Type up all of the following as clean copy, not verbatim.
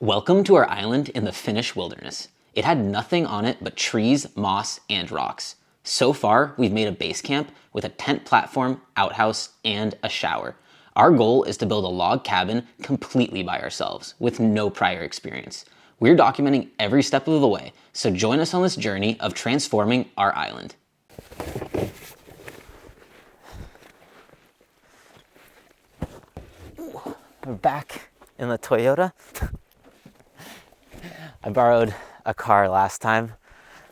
Welcome to our island in the Finnish wilderness. It had nothing on it but trees, moss, and rocks. So far, we've made a base camp with a tent platform, outhouse, and a shower. Our goal is to build a log cabin completely by ourselves, with no prior experience. We're documenting every step of the way, so join us on this journey of transforming our island. We're back in the Toyota. I borrowed a car last time,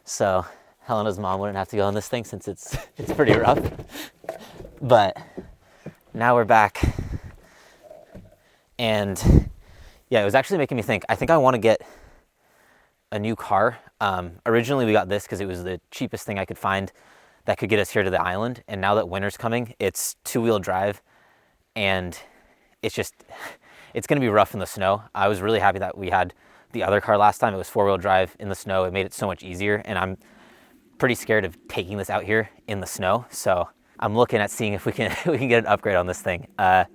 so Helena's mom wouldn't have to go on this thing since it's pretty rough. But now we're back, and yeah, it was actually making me think. I think I want to get a new car. Originally, we got this because it was the cheapest thing I could find that could get us here to the island. And now that winter's coming, it's two-wheel drive, and it's going to be rough in the snow. I was really happy that we had the other car last time. It was four-wheel drive in the snow. It made it so much easier, and I'm pretty scared of taking this out here in the snow. So I'm looking at seeing if we can get an upgrade on this thing. But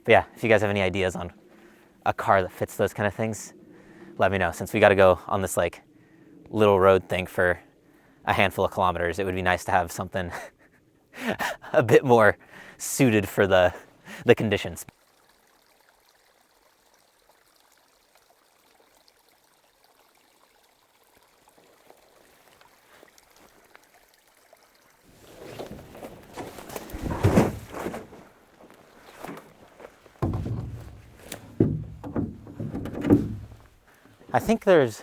yeah, if you guys have any ideas on a car that fits those kind of things, let me know. Since we got to go on this like little road thing for a handful of kilometers, it would be nice to have something a bit more suited for the conditions. I think there's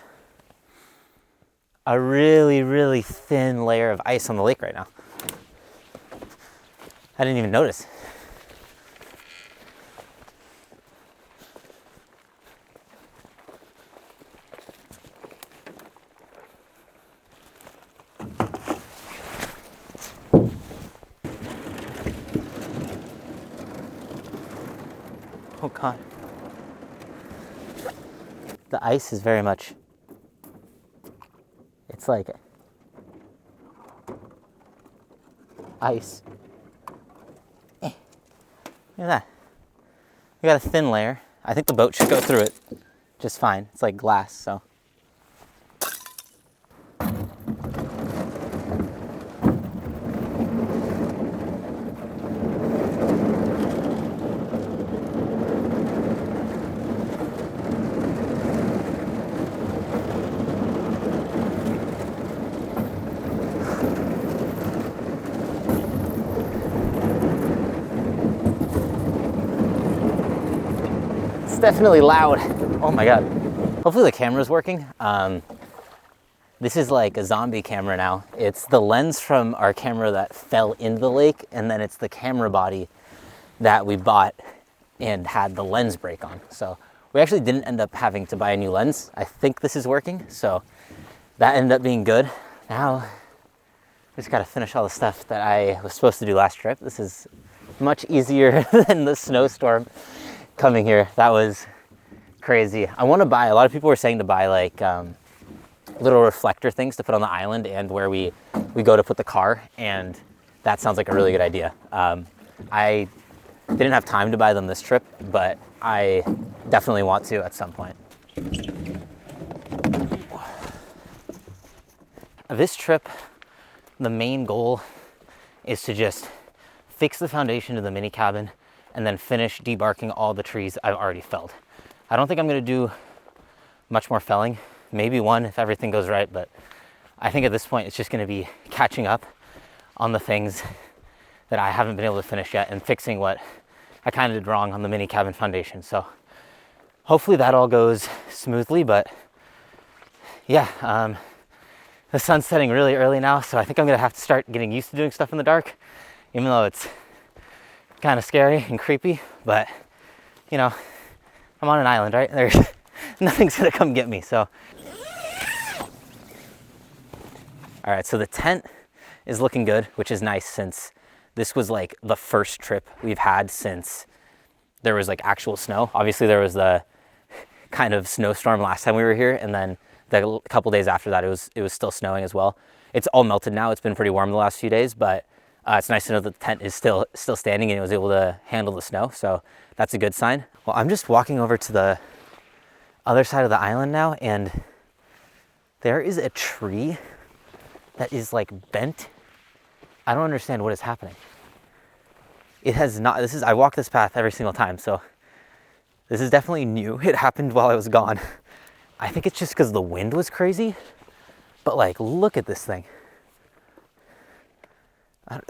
a really, really thin layer of ice on the lake right now. I didn't even notice. Oh God. The ice is very much, it's like ice. Look at that. We got a thin layer. I think the boat should go through it just fine. It's like glass, so. Definitely loud. Oh my God. Hopefully the camera's working. This is like a zombie camera now. It's the lens from our camera that fell into the lake, and then it's the camera body that we bought and had the lens break on. So we actually didn't end up having to buy a new lens. I think this is working, so that ended up being good. Now I just gotta finish all the stuff that I was supposed to do last trip. This is much easier than the snowstorm coming here. That was crazy. I want to buy, a lot of people were saying to buy like little reflector things to put on the island and where we go to put the car, and that sounds like a really good idea. I didn't have time to buy them this trip, but I definitely want to at some point. This trip, the main goal is to just fix the foundation of the mini cabin and then finish debarking all the trees I've already felled. I don't think I'm gonna do much more felling, maybe one if everything goes right, but I think at this point it's just gonna be catching up on the things that I haven't been able to finish yet and fixing what I kind of did wrong on the mini cabin foundation. So hopefully that all goes smoothly, but yeah, the sun's setting really early now, so I think I'm gonna have to start getting used to doing stuff in the dark, even though it's kind of scary and creepy, but you know, I'm on an island, right? There's nothing's gonna come get me, so. All right, so the tent is looking good, which is nice since this was like the first trip we've had since there was like actual snow. Obviously there was the kind of snowstorm last time we were here, and then the couple days after that it was still snowing as well. It's all melted now. It's been pretty warm the last few days, but it's nice to know that the tent is still standing and it was able to handle the snow, so that's a good sign. Well, I'm just walking over to the other side of the island now, and there is a tree that is like bent. I don't understand what is happening. It has not, I walk this path every single time, so this is definitely new. It happened while I was gone. I think it's just because the wind was crazy, but like, look at this thing. I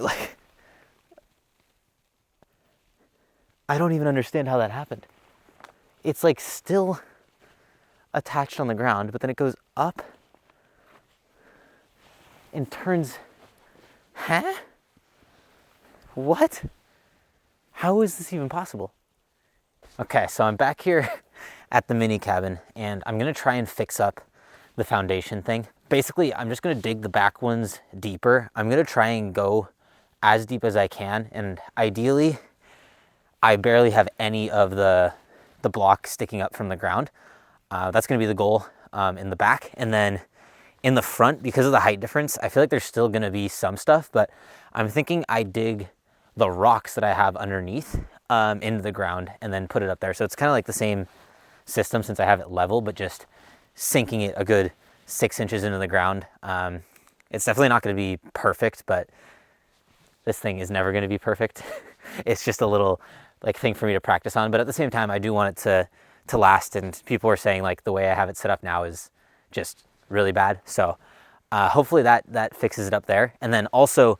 don't even understand how that happened. It's like still attached on the ground, but then it goes up and turns, huh? What? How is this even possible? Okay, so I'm back here at the mini cabin, and I'm gonna try and fix up the foundation thing. Basically, I'm just gonna dig the back ones deeper. I'm gonna try and go as deep as I can, and ideally, I barely have any of the block sticking up from the ground. That's gonna be the goal in the back. And then in the front, because of the height difference, I feel like there's still gonna be some stuff, but I'm thinking I dig the rocks that I have underneath into the ground and then put it up there. So it's kind of like the same system since I have it level, but just sinking it a good 6 inches into the ground. It's definitely not gonna be perfect, but this thing is never gonna be perfect. It's just a little like thing for me to practice on, but at the same time, I do want it to last. And people are saying like the way I have it set up now is just really bad. So hopefully that fixes it up there. And then also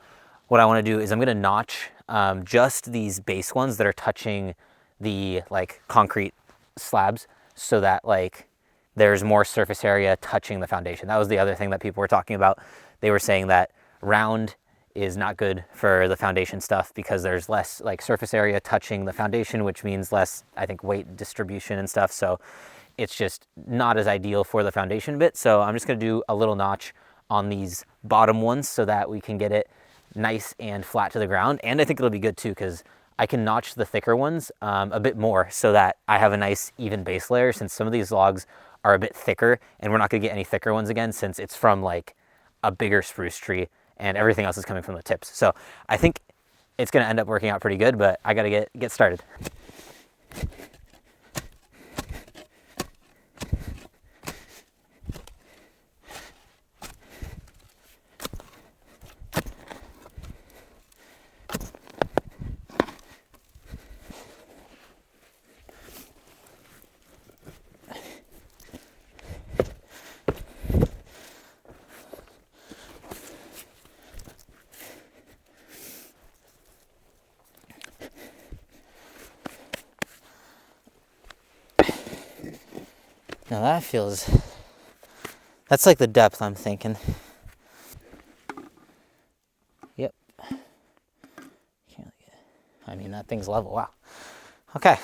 what I want to do is I'm going to notch just these base ones that are touching the like concrete slabs so that like there's more surface area touching the foundation. That was the other thing that people were talking about. They were saying that round is not good for the foundation stuff because there's less like surface area touching the foundation, which means less, I think, weight distribution and stuff. So it's just not as ideal for the foundation bit. So I'm just gonna do a little notch on these bottom ones so that we can get it nice and flat to the ground. And I think it'll be good too, because I can notch the thicker ones a bit more so that I have a nice even base layer, since some of these logs are a bit thicker, and we're not gonna get any thicker ones again since it's from like a bigger spruce tree and everything else is coming from the tips. So I think it's gonna end up working out pretty good, but I gotta get started. Now that's like the depth I'm thinking. Yep. I mean, that thing's level, wow. Okay.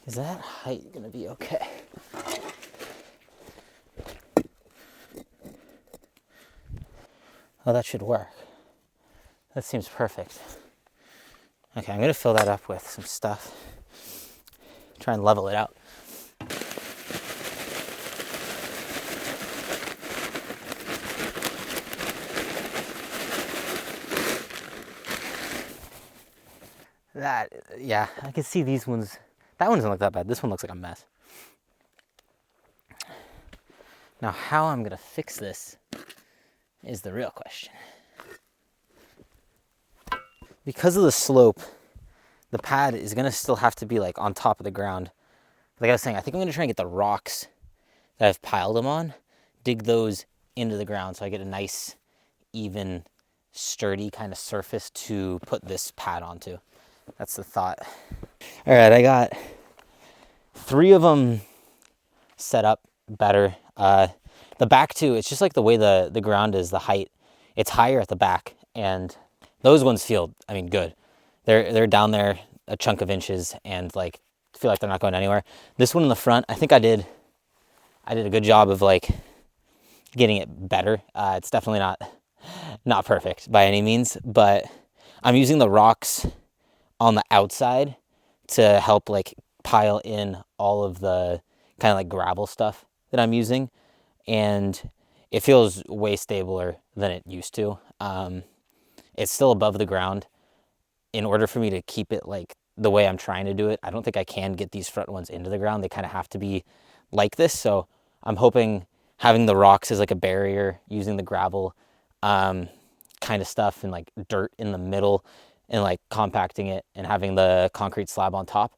Is that height gonna be okay? Oh, that should work. That seems perfect. Okay, I'm gonna fill that up with some stuff. Try and level it out. Yeah, I can see these ones. That one doesn't look that bad. This one looks like a mess. Now, how I'm gonna fix this is the real question. Because of the slope, the pad is gonna still have to be like on top of the ground. Like I was saying, I think I'm gonna try and get the rocks that I've piled them on, dig those into the ground so I get a nice, even, sturdy kind of surface to put this pad onto. That's the thought. All right, I got 3 of them set up better. The back two, it's just like the way the ground is, the height. It's higher at the back, And those ones feel, I mean, good. They're down there a chunk of inches and like feel like they're not going anywhere. This one in the front, I think I did a good job of like getting it better. It's definitely not perfect by any means, but I'm using the rocks on the outside to help like pile in all of the kind of like gravel stuff that I'm using, and it feels way stabler than it used to. It's still above the ground. In order for me to keep it like the way I'm trying to do it, I don't think I can get these front ones into the ground. They kind of have to be like this. So I'm hoping having the rocks as like a barrier, using the gravel kind of stuff and like dirt in the middle and like compacting it and having the concrete slab on top,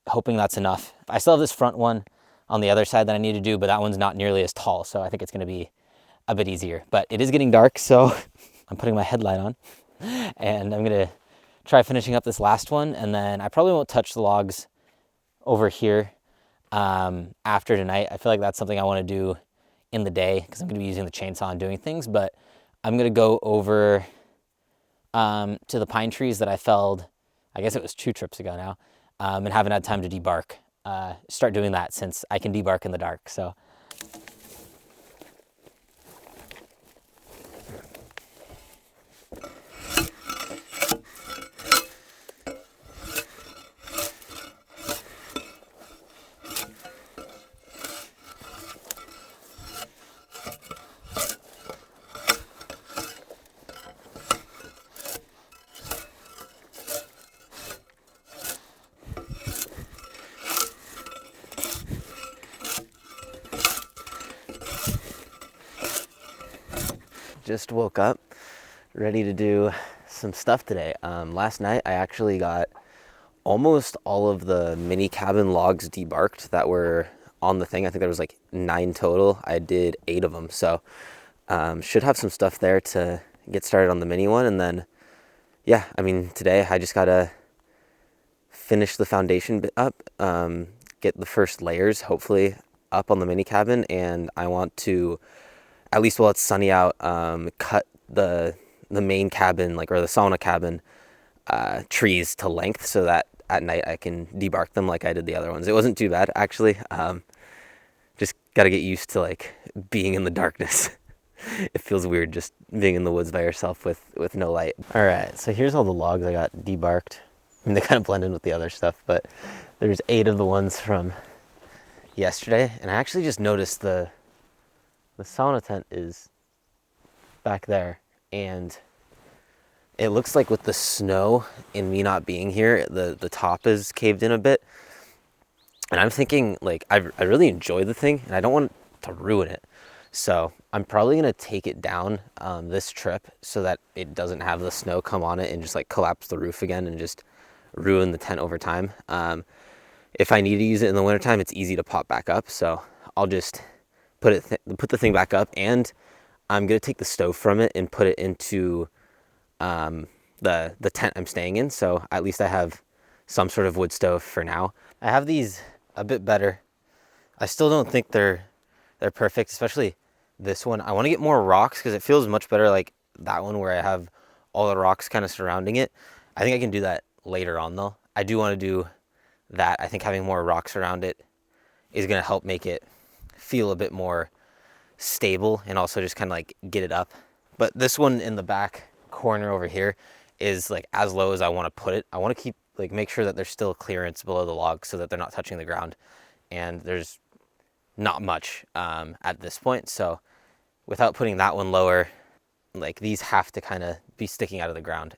hoping that's enough. I still have this front one on the other side that I need to do, but that one's not nearly as tall. So I think it's going to be a bit easier, but it is getting dark. So I'm putting my headlight on and I'm going to try finishing up this last one, and then I probably won't touch the logs over here after tonight. I feel like that's something I want to do in the day because I'm going to be using the chainsaw and doing things, but I'm going to go over to the pine trees that I felled, I guess it was 2 trips ago now, and haven't had time to debark. Start doing that since I can debark in the dark. So just woke up, ready to do some stuff today. Last night I actually got almost all of the mini cabin logs debarked that were on the thing. I think there was like 9 total. I did 8 of them, so should have some stuff there to get started on the mini one. And then yeah, I mean, today I just gotta finish the foundation bit up, get the first layers hopefully up on the mini cabin, and I want to, at least while it's sunny out, cut the main cabin, like, or the sauna cabin trees to length so that at night I can debark them like I did the other ones. It wasn't too bad actually. Just got to get used to like being in the darkness. It feels weird just being in the woods by yourself with no light. All right, so here's all the logs I got debarked. I mean, they kind of blend in with the other stuff, but there's 8 of the ones from yesterday, and I actually just noticed the sauna tent is back there, and it looks like with the snow and me not being here, the top is caved in a bit. And I'm thinking, like, I really enjoy the thing, and I don't want to ruin it. So I'm probably going to take it down this trip so that it doesn't have the snow come on it and just, like, collapse the roof again and just ruin the tent over time. If I need to use it in the wintertime, it's easy to pop back up. So I'll just put the thing back up, and I'm going to take the stove from it and put it into the tent I'm staying in. So at least I have some sort of wood stove for now. I have these a bit better. I still don't think they're perfect, especially this one. I want to get more rocks because it feels much better like that one where I have all the rocks kind of surrounding it. I think I can do that later on though. I do want to do that. I think having more rocks around it is going to help make it feel a bit more stable and also just kind of like get it up. But this one in the back corner over here is like as low as I want to put it. I want to keep like make sure that there's still clearance below the logs so that they're not touching the ground, and there's not much at this point. So without putting that one lower, like these have to kind of be sticking out of the ground.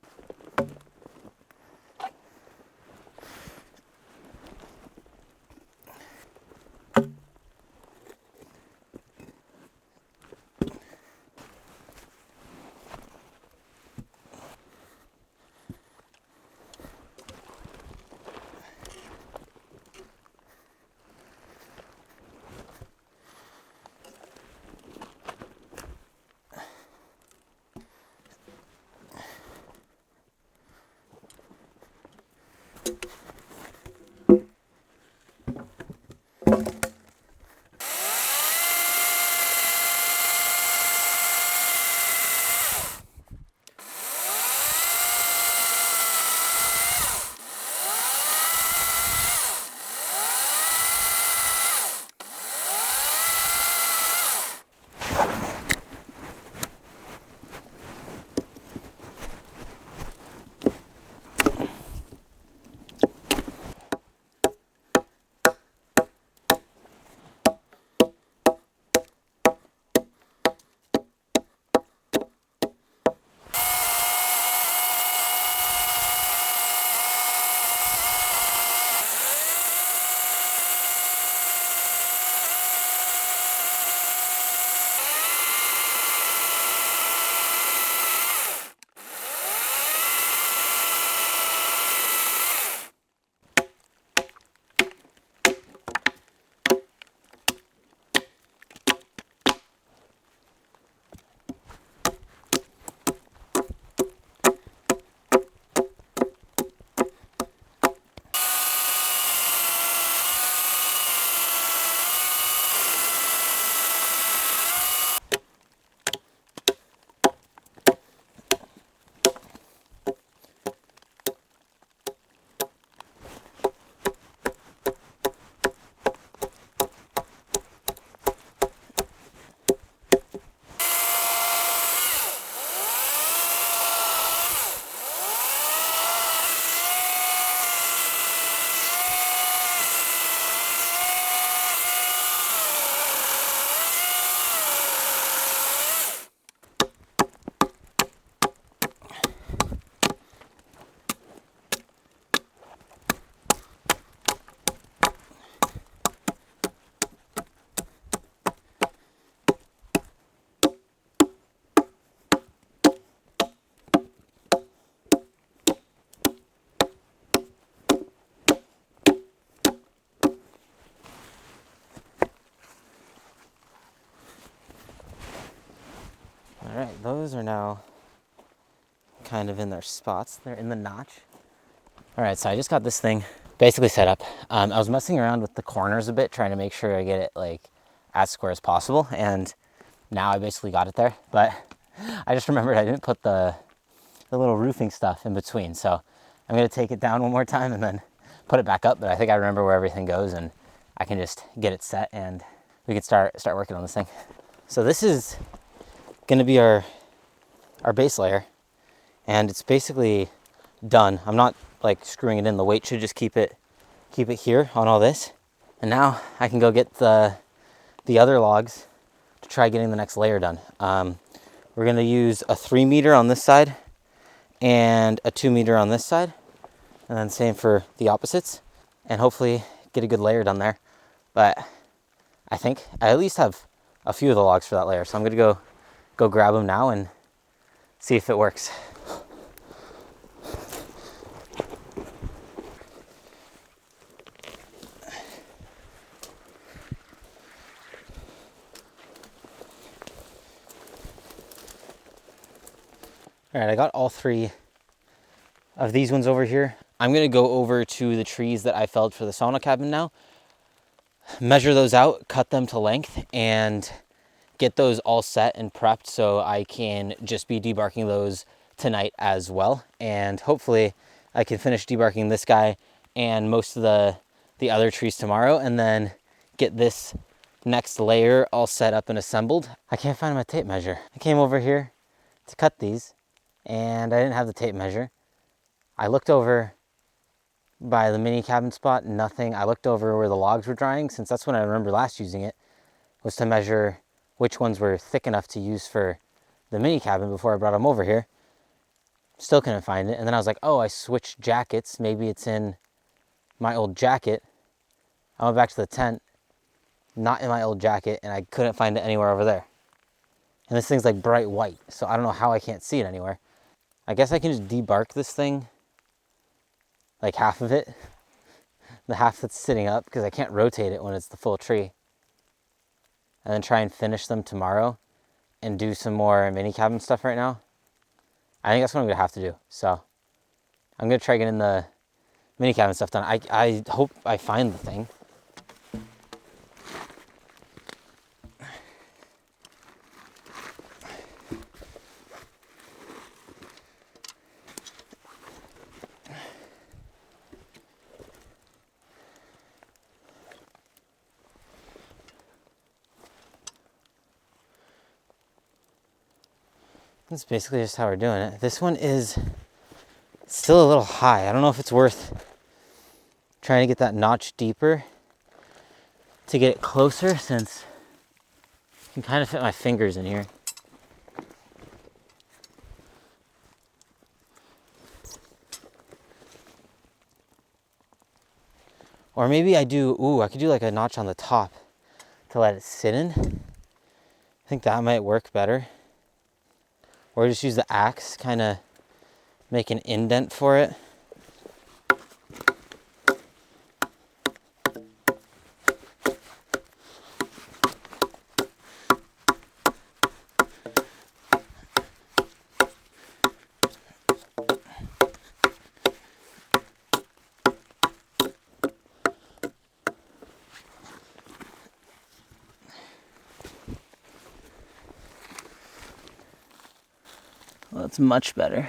those are now kind of in their spots. They're in the notch. All right, so I just got this thing basically set up. I was messing around with the corners a bit, trying to make sure I get it like as square as possible. And now I basically got it there. But I just remembered I didn't put the little roofing stuff in between. So I'm gonna take it down one more time and then put it back up. But I think I remember where everything goes and I can just get it set and we can start working on this thing. So this is gonna be our base layer, and it's basically done. I'm not like screwing it in. The weight should just keep it here on all this. And now I can go get the other logs to try getting the next layer done. We're gonna use a 3 meter on this side and a 2 meter on this side, and then same for the opposites, and hopefully get a good layer done there. But I think I at least have a few of the logs for that layer, so I'm gonna go grab them now and see if it works. All right, I got all 3 of these ones over here. I'm gonna go over to the trees that I felled for the sauna cabin now, measure those out, cut them to length, and get those all set and prepped so I can just be debarking those tonight as well. And hopefully I can finish debarking this guy and most of the other trees tomorrow, and then get this next layer all set up and assembled. I can't find my tape measure. I came over here to cut these and I didn't have the tape measure. I looked over by the mini cabin spot, nothing. I looked over where the logs were drying, since that's when I remember last using it, was to measure which ones were thick enough to use for the mini cabin before I brought them over here. Still couldn't find it. And then I was like, oh, I switched jackets. Maybe it's in my old jacket. I went back to the tent, not in my old jacket, and I couldn't find it anywhere over there. And this thing's like bright white, so I don't know how I can't see it anywhere. I guess I can just debark this thing, like half of it, the half that's sitting up, because I can't rotate it when it's the full tree. And then try and finish them tomorrow and do some more mini cabin stuff right now. I think that's what I'm gonna have to do. So I'm gonna try getting the mini cabin stuff done. I hope I find the thing. That's basically just how we're doing it. This one is still a little high. I don't know if it's worth trying to get that notch deeper to get it closer, since I can kind of fit my fingers in here. Or maybe I could do like a notch on the top to let it sit in. I think that might work better. Or just use the axe, kind of make an indent for it. Well, that's much better.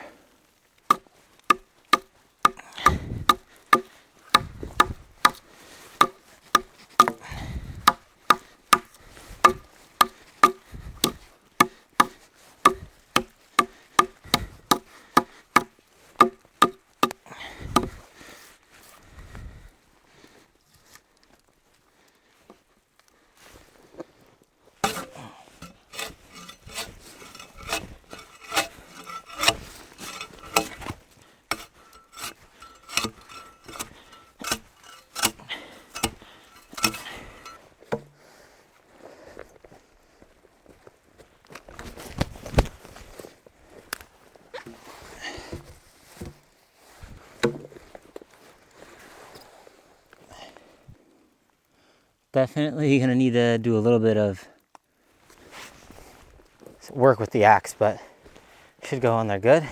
Definitely gonna need to do a little bit of work with the axe, but should go on there good.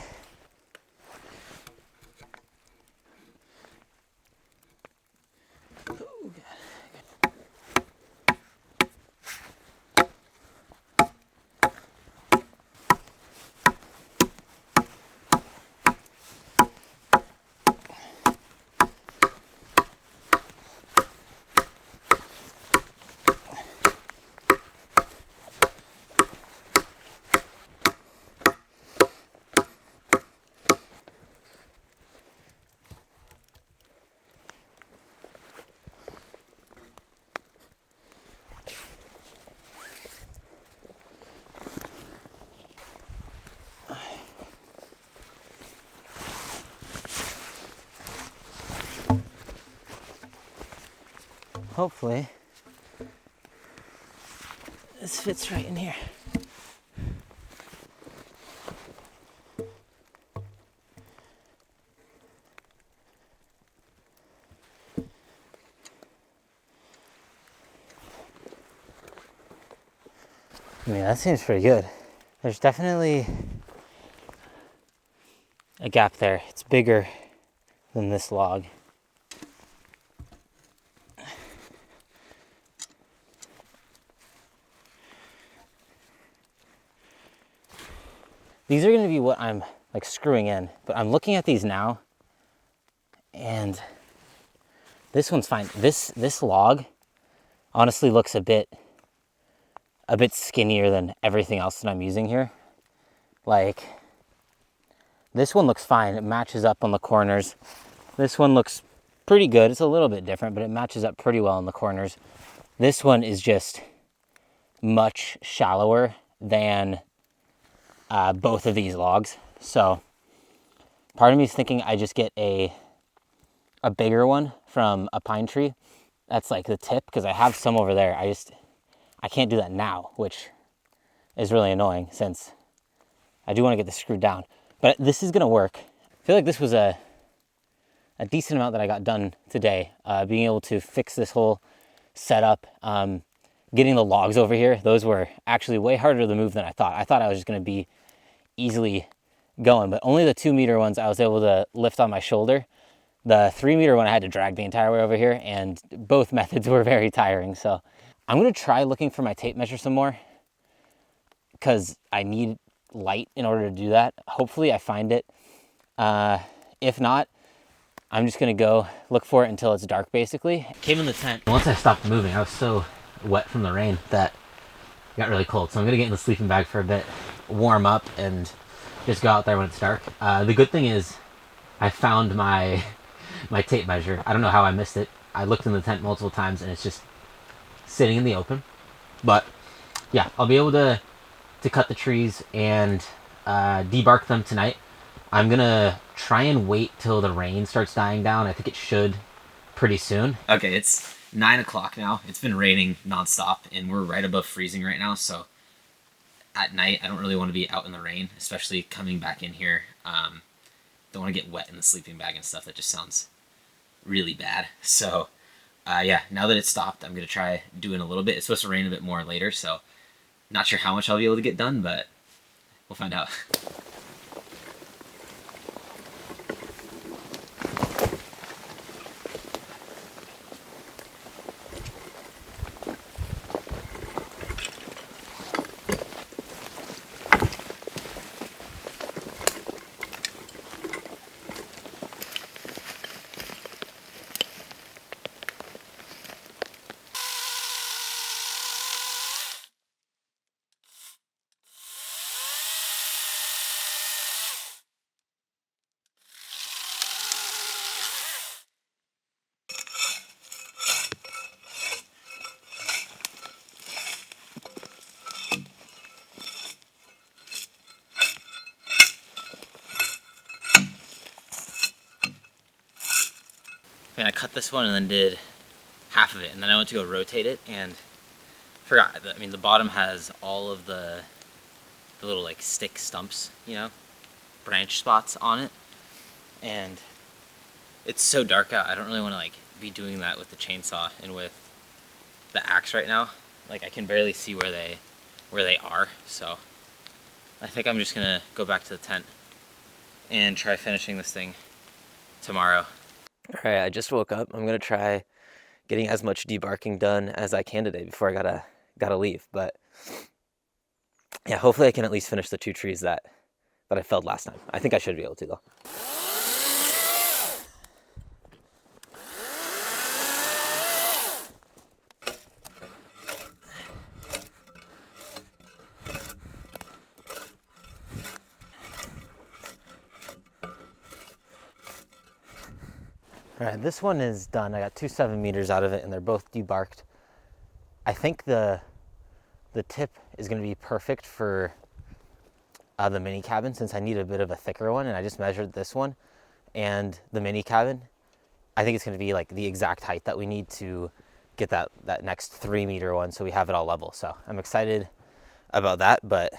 Hopefully, this fits right in here. I mean, that seems pretty good. There's definitely a gap there. It's bigger than this log. These are going to be what I'm like screwing in, but I'm looking at these now, and this one's fine. This log honestly looks a bit skinnier than everything else that I'm using here. Like, this one looks fine. It matches up on the corners. This one looks pretty good. It's a little bit different, but it matches up pretty well in the corners. This one is just much shallower than both of these logs. So part of me is thinking I just get a bigger one from a pine tree. That's like the tip, because I have some over there. I can't do that now, which is really annoying since I do want to get this screwed down. But this is going to work. I feel like this was a decent amount that I got done today. Being able to fix this whole setup, getting the logs over here, those were actually way harder to move than I thought. I thought I was just going to be easily going, but only the 2 meter ones I was able to lift on my shoulder. The 3 meter one I had to drag the entire way over here, and both methods were very tiring. So I'm going to try looking for my tape measure some more, because I need light in order to do that. Hopefully I find it. If not, I'm just going to go look for it until it's dark, basically. Came in the tent. Once I stopped moving, I was so wet from the rain that it got really cold. So I'm going to get in the sleeping bag for a bit, warm up, and just go out there when it's dark. The good thing is I found my tape measure. I don't know how I missed it. I looked in the tent multiple times and it's just sitting in the open. But yeah, I'll be able to cut the trees and debark them tonight. I'm gonna try and wait till the rain starts dying down. I think it should pretty soon. Okay, it's 9 o'clock now. It's been raining nonstop and we're right above freezing right now. So at night, I don't really want to be out in the rain, especially coming back in here. Don't want to get wet in the sleeping bag and stuff. That just sounds really bad. So yeah, now that it's stopped, I'm gonna try doing a little bit. It's supposed to rain a bit more later, so not sure how much I'll be able to get done, but we'll find out. And I cut this one and then did half of it, and then I went to go rotate it and forgot. I mean, the bottom has all of the little like stick stumps, you know, branch spots on it, and it's so dark out. I don't really want to like be doing that with the chainsaw and with the axe right now. Like I can barely see where they are, so I think I'm just gonna go back to the tent and try finishing this thing tomorrow. All right, I just woke up. I'm gonna try getting as much debarking done as I can today before I gotta leave. But yeah, hopefully I can at least finish the 2 trees that I felled last time. I think I should be able to though. All right, this one is done. I got 2 7-meters out of it and they're both debarked. I think the tip is gonna be perfect for the mini cabin since I need a bit of a thicker one, and I just measured this one and the mini cabin. I think it's gonna be like the exact height that we need to get that next 3-meter one so we have it all level. So I'm excited about that, but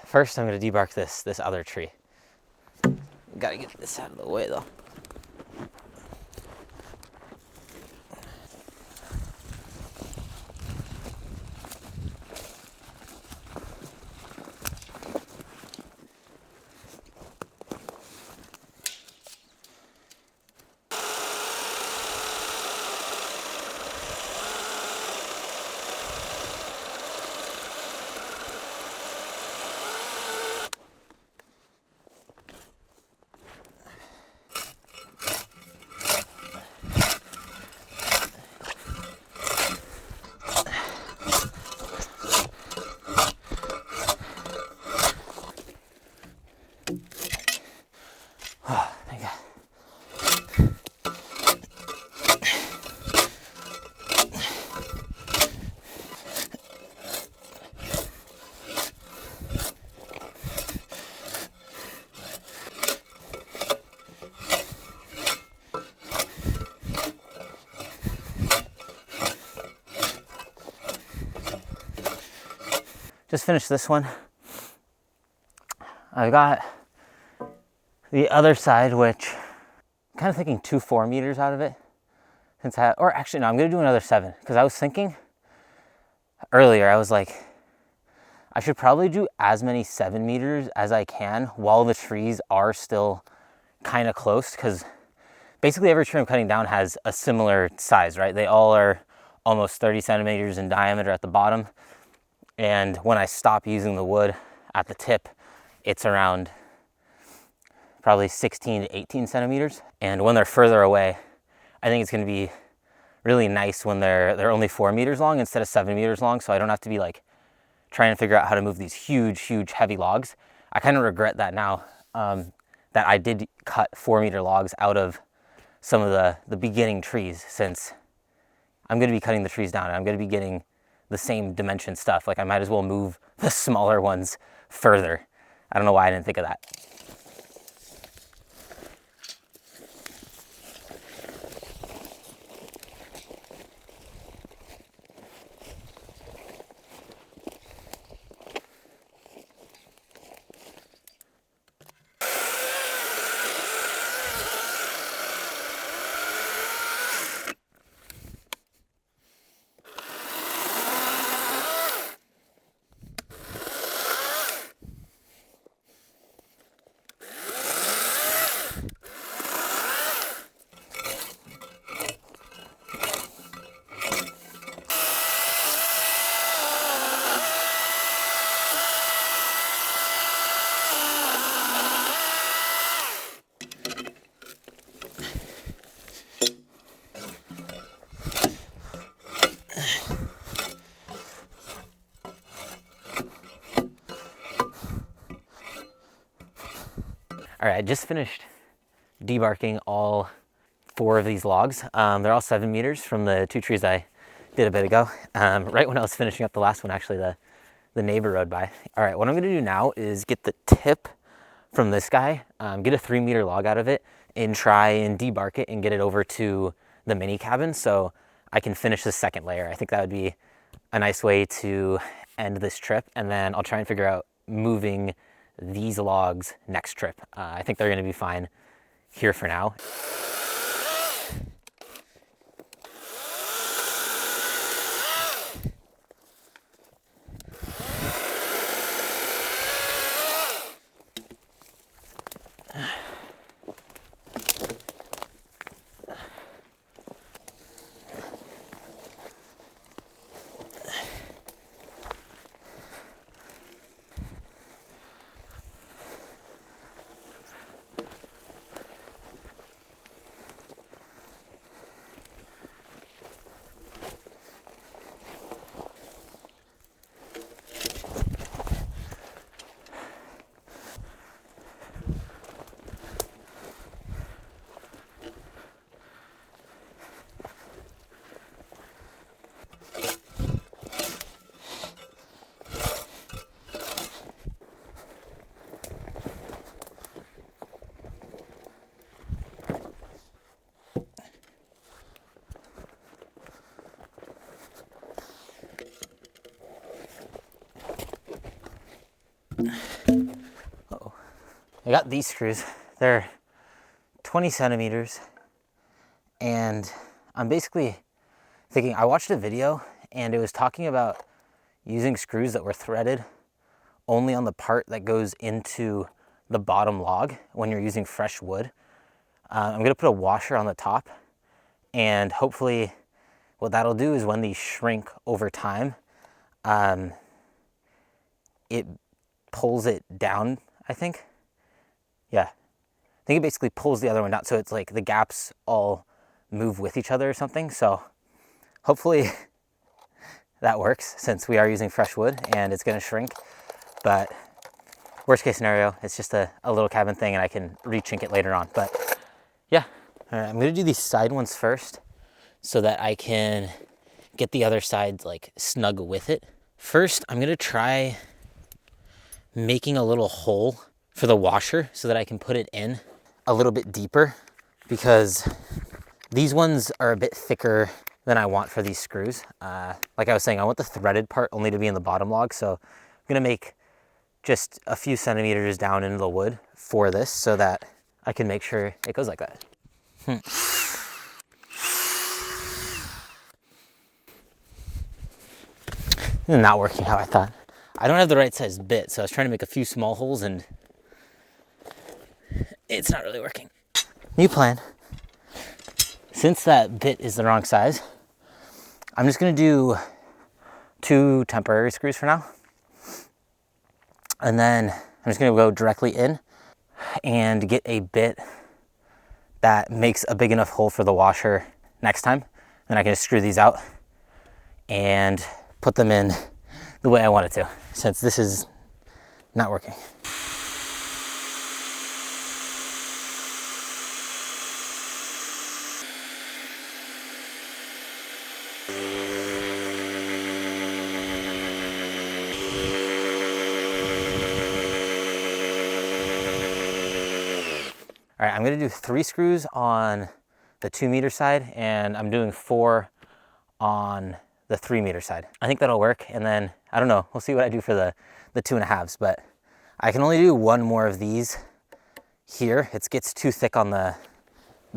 first I'm gonna debark this other tree. Gotta get this out of the way though. Oh, thank God. Just finished this one. I got the other side, which I'm kind of thinking 2 4-meters out of it. Or actually, no, I'm gonna do another 7 because I was thinking earlier, I was like, I should probably do as many 7-meters as I can while the trees are still kind of close, because basically every tree I'm cutting down has a similar size, right? They all are almost 30 centimeters in diameter at the bottom. And when I stop using the wood at the tip, it's around probably 16 to 18 centimeters. And when they're further away, I think it's gonna be really nice when they're only 4 meters long instead of 7 meters long. So I don't have to be like trying to figure out how to move these huge, huge heavy logs. I kind of regret that now, that I did cut 4-meter logs out of some of the beginning trees, since I'm gonna be cutting the trees down and I'm gonna be getting the same dimension stuff. Like I might as well move the smaller ones further. I don't know why I didn't think of that. All right, I just finished debarking all 4 of these logs. They're all 7 meters from the 2 trees I did a bit ago. Right when I was finishing up the last one, actually, the neighbor rode by. All right, what I'm gonna do now is get the tip from this guy, get a 3-meter log out of it, and try and debark it and get it over to the mini cabin so I can finish the second layer. I think that would be a nice way to end this trip, and then I'll try and figure out moving these logs next trip. I think they're gonna be fine here for now. Uh-oh. I got these screws. They're 20 centimeters. And I'm basically thinking, I watched a video and it was talking about using screws that were threaded only on the part that goes into the bottom log when you're using fresh wood. I'm gonna put a washer on the top, and hopefully what that'll do is when these shrink over time, it pulls it down, I think. Yeah, I think it basically pulls the other one down, so it's like the gaps all move with each other or something. So hopefully that works, since we are using fresh wood and it's gonna shrink. But worst case scenario, it's just a little cabin thing and I can re-chink it later on. But yeah, all right, I'm gonna do these side ones first so that I can get the other side like snug with it. First, I'm gonna try making a little hole for the washer so that I can put it in a little bit deeper, because these ones are a bit thicker than I want for these screws. Like I was saying, I want the threaded part only to be in the bottom log, so I'm gonna make just a few centimeters down into the wood for this so that I can make sure it goes like that. Not working how I thought. I don't have the right size bit, so I was trying to make a few small holes and it's not really working. New plan. Since that bit is the wrong size, I'm just gonna do 2 temporary screws for now. And then I'm just gonna go directly in and get a bit that makes a big enough hole for the washer next time. Then I can just screw these out and put them in the way I want it to, since this is not working. All right, I'm gonna do 3 screws on the 2 meter side, and I'm doing 4 on the 3 meter side. I think that'll work, and then, I don't know, we'll see what I do for the 2.5s, but I can only do 1 more of these here. It gets too thick on the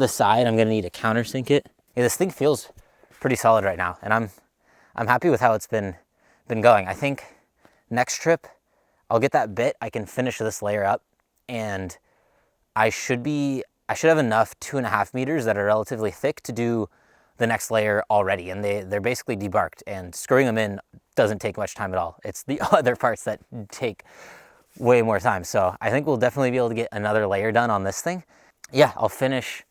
side. I'm gonna need to countersink it. Yeah, this thing feels pretty solid right now, and I'm happy with how it's been going. I think next trip, I'll get that bit, I can finish this layer up, and I should have enough 2.5 meters that are relatively thick to do the next layer already, and they're basically debarked, and screwing them in doesn't take much time at all. It's the other parts that take way more time. So I think we'll definitely be able to get another layer done on this thing. Yeah, I'll finish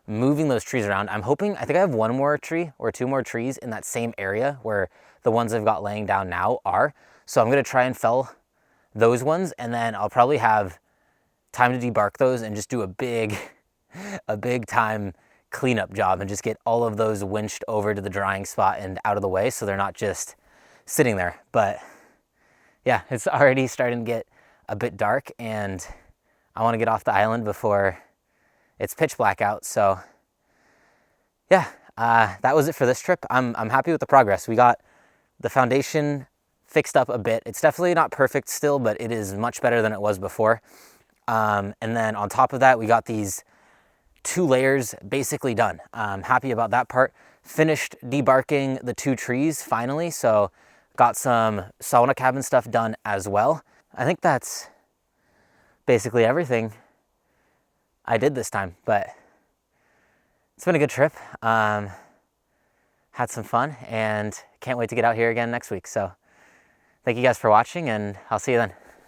moving those trees around. I think I have 1 more tree or 2 more trees in that same area where the ones I've got laying down now are. So I'm gonna try and fell those ones, and then I'll probably have time to debark those and just do a big time cleanup job and just get all of those winched over to the drying spot and out of the way so they're not just sitting there. But yeah, it's already starting to get a bit dark and I want to get off the island before it's pitch black out. So yeah, that was it for this trip. I'm happy with the progress. We got the foundation fixed up a bit. It's definitely not perfect still, but it is much better than it was before. And then on top of that, we got these 2 layers basically done. I'm happy about that part. Finished debarking the 2 trees finally, so got some sauna cabin stuff done as well. I think that's basically everything. I did this time, but it's been a good trip. Had some fun and can't wait to get out here again next week. So thank you guys for watching, and I'll see you then.